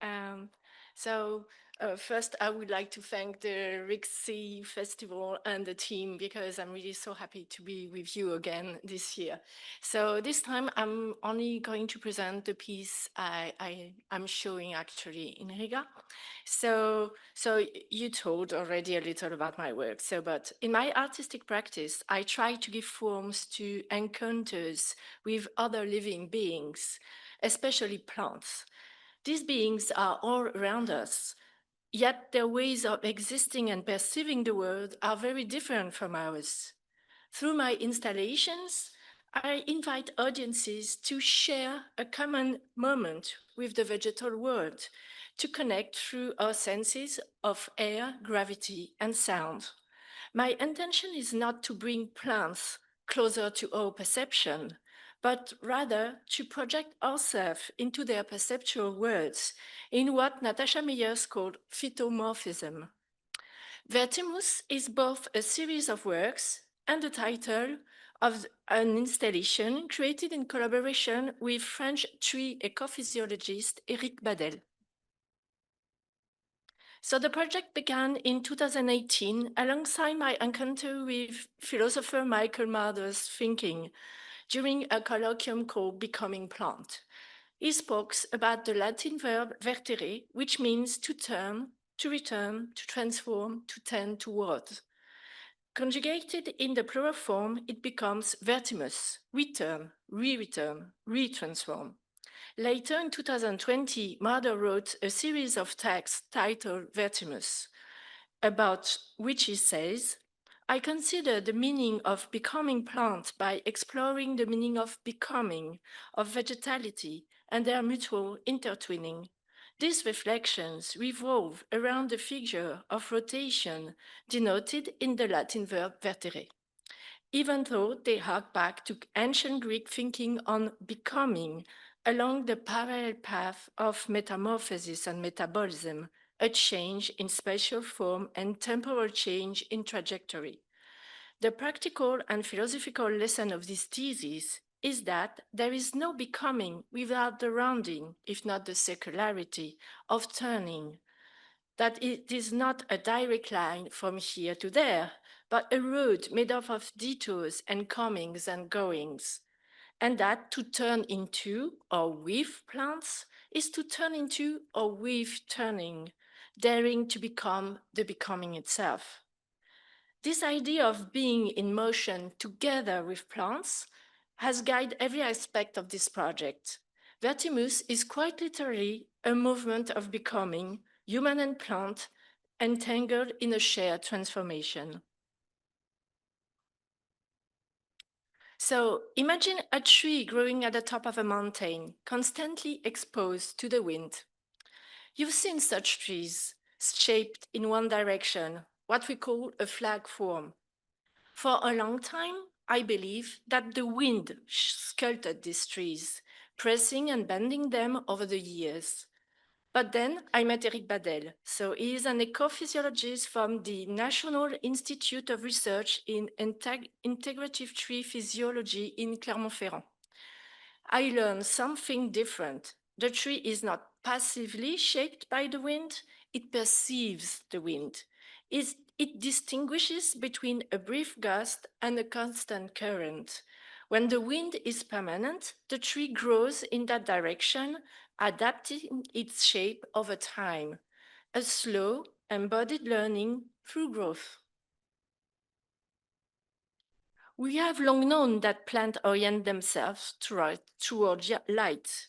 Um, so first, I would like to thank the Rixie Festival and the team because I'm really so happy to be with you again this year. So this time, I'm only going to present the piece I'm showing actually in Riga. So you told already a little about my work. But in my artistic practice, I try to give forms to encounters with other living beings, especially plants. These beings are all around us, yet their ways of existing and perceiving the world are very different from ours. Through my installations, I invite audiences to share a common moment with the vegetal world, to connect through our senses of air, gravity, and sound. My intention is not to bring plants closer to our perception, but rather to project ourselves into their perceptual worlds in what Natasha Meyers called phytomorphism. Vertimus is both a series of works and the title of an installation created in collaboration with French tree ecophysiologist Eric Badel. So the project began in 2018 alongside my encounter with philosopher Michael Marder's thinking during a colloquium called Becoming Plant. He spoke about the Latin verb vertere, which means to turn, to return, to transform, to tend toward. Conjugated in the plural form, it becomes vertimus, return, re-return, re-transform. Later in 2020, Marder wrote a series of texts titled Vertimus, about which he says, I consider the meaning of becoming plant by exploring the meaning of becoming, of vegetality, and their mutual intertwining. These reflections revolve around the figure of rotation denoted in the Latin verb vertere, even though they hark back to ancient Greek thinking on becoming along the parallel path of metamorphosis and metabolism, a change in spatial form and temporal change in trajectory. The practical and philosophical lesson of this thesis is that there is no becoming without the rounding, if not the circularity, of turning, that it is not a direct line from here to there, but a road made up of detours and comings and goings. And that to turn into or with plants is to turn into or with turning, daring to become the becoming itself. This idea of being in motion together with plants has guided every aspect of this project. Vertimus is quite literally a movement of becoming, human and plant, entangled in a shared transformation. So imagine a tree growing at the top of a mountain, constantly exposed to the wind. You've seen such trees shaped in one direction, what we call a flag form. For a long time, I believe that the wind sculpted these trees, pressing and bending them over the years. But then I met Eric Badel. So he is an ecophysiologist from the National Institute of Research in Integrative Tree Physiology in Clermont-Ferrand. I learned something different. The tree is not passively shaped by the wind, it perceives the wind. It distinguishes between a brief gust and a constant current. When the wind is permanent, the tree grows in that direction, adapting its shape over time. A slow, embodied learning through growth. We have long known that plants orient themselves toward light.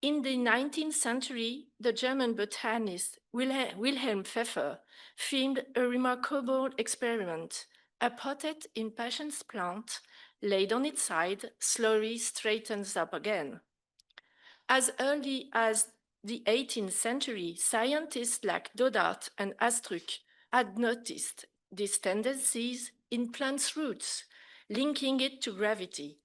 In the 19th century, the German botanist Wilhelm Pfeffer filmed a remarkable experiment. A potted impatiens plant, laid on its side, slowly straightens up again. As early as the 18th century, scientists like Dodart and Astruc had noticed these tendencies in plants' roots, linking it to gravity.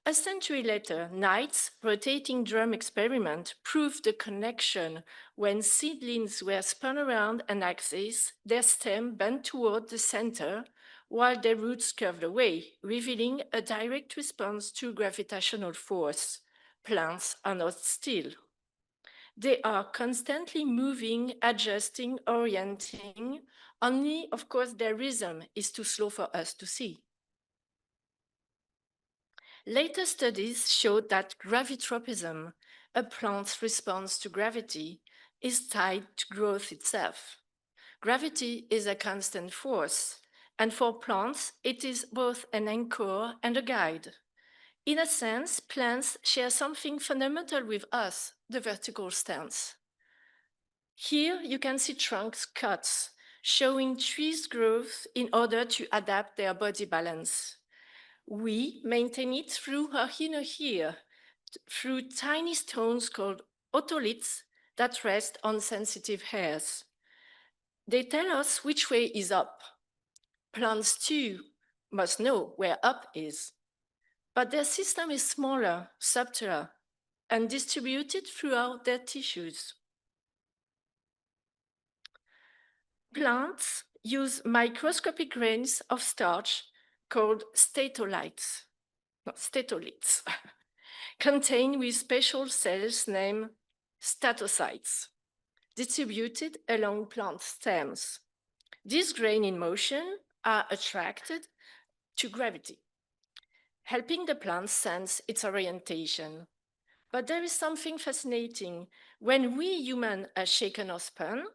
A century later, Knight's rotating drum experiment proved the connection. When seedlings were spun around an axis, their stem bent toward the center, while their roots curved away, revealing a direct response to gravitational force. Plants are not still. They are constantly moving, adjusting, orienting, only, of course, their rhythm is too slow for us to see. Later studies showed that gravitropism, a plant's response to gravity, is tied to growth itself. Gravity is a constant force, and for plants, it is both an anchor and a guide. In a sense, plants share something fundamental with us, the vertical stance. Here you can see trunks cuts, showing trees' growth in order to adapt their body balance. We maintain it through our inner ear, through tiny stones called otoliths that rest on sensitive hairs. They tell us which way is up. Plants too must know where up is. But their system is smaller, subtler, and distributed throughout their tissues. Plants use microscopic grains of starch called statoliths, contained with special cells named statocytes, distributed along plant stems. These grains in motion are attracted to gravity, helping the plant sense its orientation. But there is something fascinating. When we humans are shaken or spun,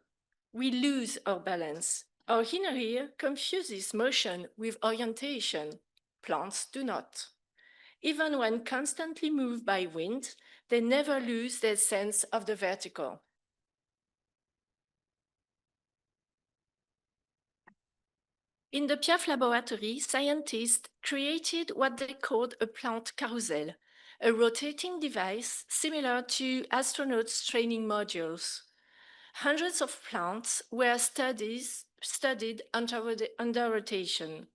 we lose our balance. Our inner ear confuses motion with orientation. Plants do not. Even when constantly moved by wind, they never lose their sense of the vertical. In the Piaf laboratory, scientists created what they called a plant carousel, a rotating device similar to astronauts' training modules. Hundreds of plants were studied under rotation.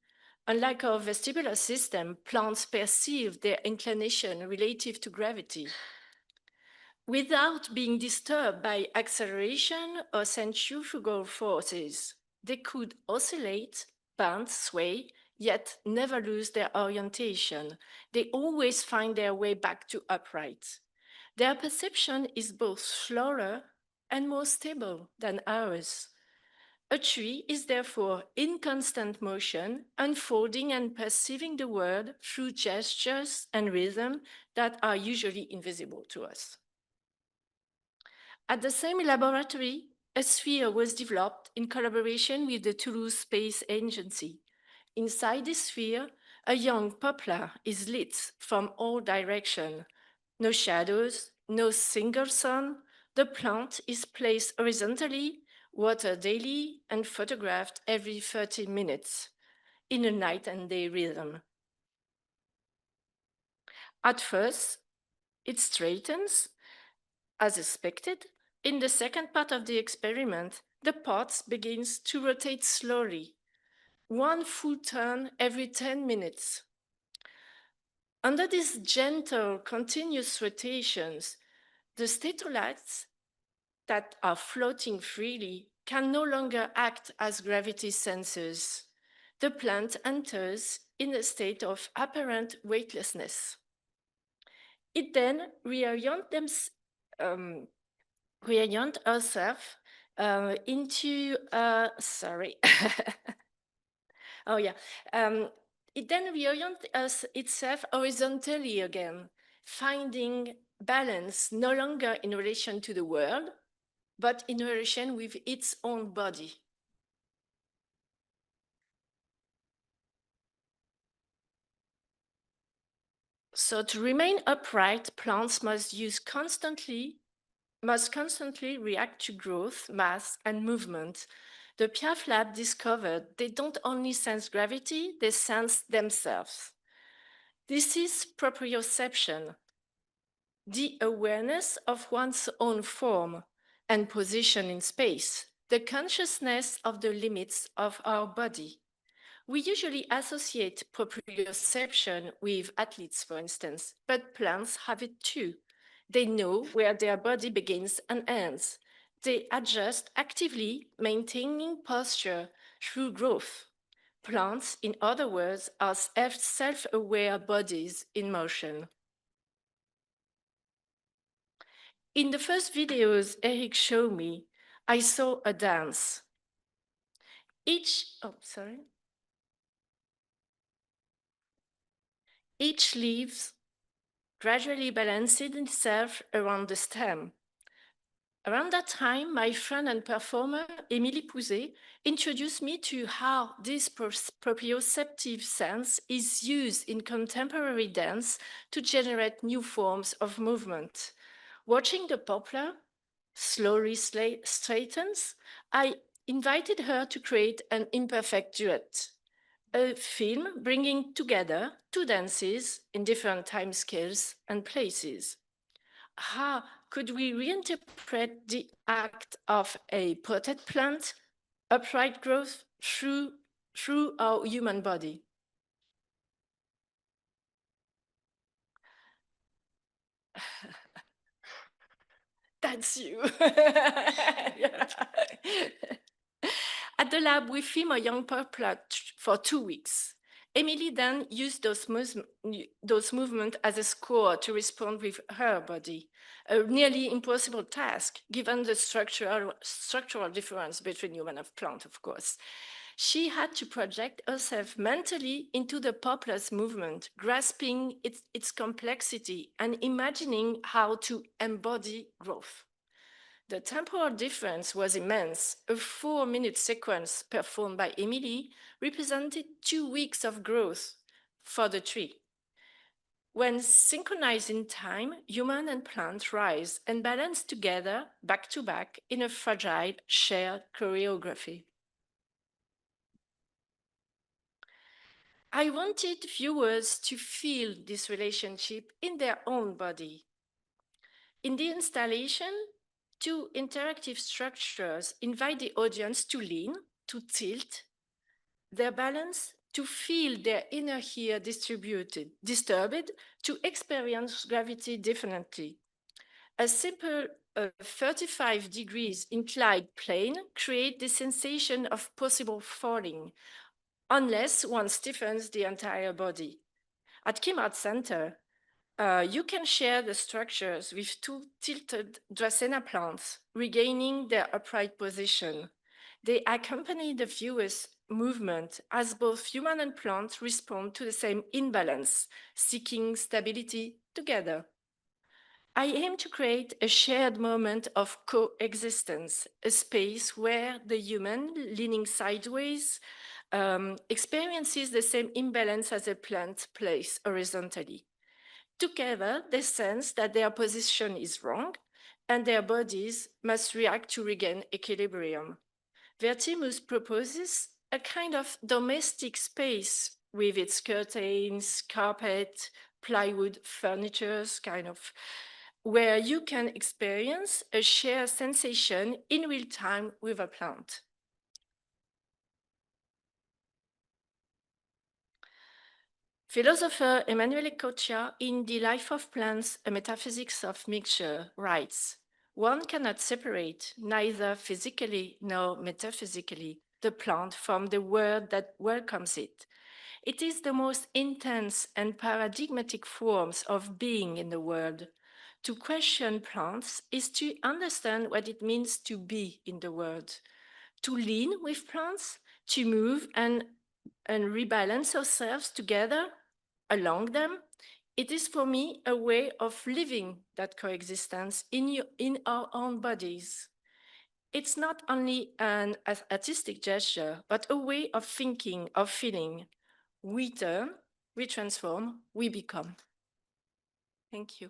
Unlike our vestibular system, plants perceive their inclination relative to gravity. Without being disturbed by acceleration or centrifugal forces, they could oscillate, bend, sway, yet never lose their orientation. They always find their way back to upright. Their perception is both slower and more stable than ours. A tree is therefore in constant motion, unfolding and perceiving the world through gestures and rhythm that are usually invisible to us. At the same laboratory, a sphere was developed in collaboration with the Toulouse Space Agency. Inside this sphere, a young poplar is lit from all directions. No shadows, no single sun. The plant is placed horizontally, watered daily, and photographed every 30 minutes in a night and day rhythm. At first, it straightens, as expected. In the second part of the experiment, the pot begins to rotate slowly, one full turn every 10 minutes. Under these gentle, continuous rotations, the statolites that are floating freely can no longer act as gravity sensors. The plant enters in a state of apparent weightlessness. It then reorients herself into, sorry. Oh yeah. It then reorients itself horizontally again, finding balance no longer in relation to the world, but in relation with its own body. So to remain upright, plants must constantly react to growth, mass, and movement. The Piaf lab discovered they don't only sense gravity, they sense themselves. This is proprioception, the awareness of one's own form and position in space, the consciousness of the limits of our body. We usually associate proprioception with athletes, for instance, but plants have it too. They know where their body begins and ends. They adjust actively, maintaining posture through growth. Plants, in other words, are self-aware bodies in motion. In the first videos Eric showed me, I saw a dance. Each leaf gradually balanced itself around the stem. Around that time, my friend and performer, Émilie Pouzet, introduced me to how this proprioceptive sense is used in contemporary dance to generate new forms of movement. Watching the poplar slowly straightens, I invited her to create an imperfect duet, a film bringing together two dances in different time scales and places. How could we reinterpret the act of a potted plant, upright growth, through our human body? That's you. At the lab, we film a young poplar for 2 weeks. Emily then used those movements as a score to respond with her body, a nearly impossible task given the structural difference between human and plant, of course. She had to project herself mentally into the poplar's movement, grasping its complexity and imagining how to embody growth. The temporal difference was immense. A 4-minute sequence performed by Emily represented 2 weeks of growth for the tree. When synchronized in time, human and plant rise and balance together, back to back, in a fragile, shared choreography. I wanted viewers to feel this relationship in their own body. In the installation, two interactive structures invite the audience to lean, to tilt their balance, to feel their inner ear disturbed, to experience gravity differently. A simple 35 degrees inclined plane creates the sensation of possible falling, unless one stiffens the entire body. At Kim Art Center, you can share the structures with two tilted Dracaena plants, regaining their upright position. They accompany the viewer's movement as both human and plant respond to the same imbalance, seeking stability together. I aim to create a shared moment of coexistence, a space where the human, leaning sideways, experiences the same imbalance as a plant placed horizontally. Together, they sense that their position is wrong and their bodies must react to regain equilibrium. Vertimus proposes a kind of domestic space with its curtains, carpet, plywood, furnitures, kind of, where you can experience a shared sensation in real time with a plant. Philosopher Emanuele Coccia, in The Life of Plants, A Metaphysics of Mixture, writes, "One cannot separate, neither physically nor metaphysically, the plant from the world that welcomes it. It is the most intense and paradigmatic forms of being in the world. To question plants is to understand what it means to be in the world. To lean with plants, to move and rebalance ourselves together along them. It is for me a way of living that coexistence in our own bodies. It's not only an artistic gesture, but a way of thinking, of feeling. We turn, we transform, we become." Thank you.